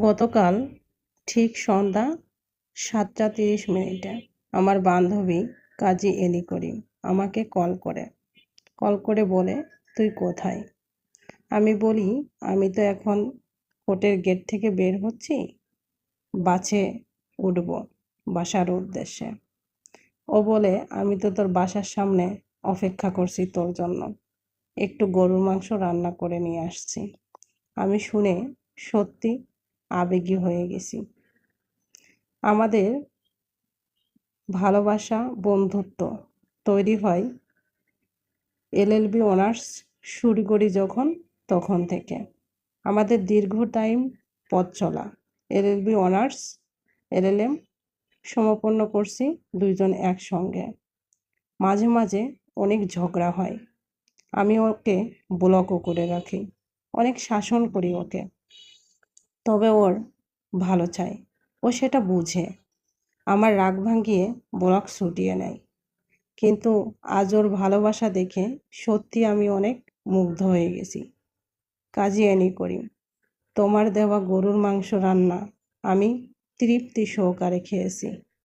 গতকাল ঠিক সন্ধ্যা ৭টা ৩০ আমার বান্ধবী কাজী এলি করিম আমাকে কল করে বলে, তুই কোথায়? আমি বলি, আমি তো এখন কোর্টের গেট থেকে বের হচ্ছি, বাসে উঠব বাসার উদ্দেশ্যে। ও বলে, আমি তো তোর বাসার সামনে অপেক্ষা করছি তোর জন্য, একটু গরুর মাংস রান্না করে নিয়ে আসছি। আমি শুনে সত্যি আবেগী হয়ে গেছি। আমাদের ভালোবাসা বন্ধুত্ব তৈরি হয় এলএলবি অনার্স শুরু করি যখন, তখন থেকে আমাদের দীর্ঘ টাইম পথ চলা। এলএলবি অনার্স এলএলএম সমাপন্ন করছি দুইজন একসঙ্গে। মাঝে মাঝে অনেক ঝগড়া হয়, আমি ওকে ব্লকও করে রাখি, অনেক শাসন করি ওকে, তবে ওর ভালো চাই, ও সেটা বুঝে। আমার রাগ ভাঙিয়ে ব্লক ছুটিয়ে নেয়। কিন্তু আজ ওর ভালোবাসা দেখে সত্যি আমি অনেক মুগ্ধ হয়ে গেছি। কাজী এনি করিম, তোমার দেওয়া গরুর মাংস রান্না আমি তৃপ্তি সহকারে খেয়েছি।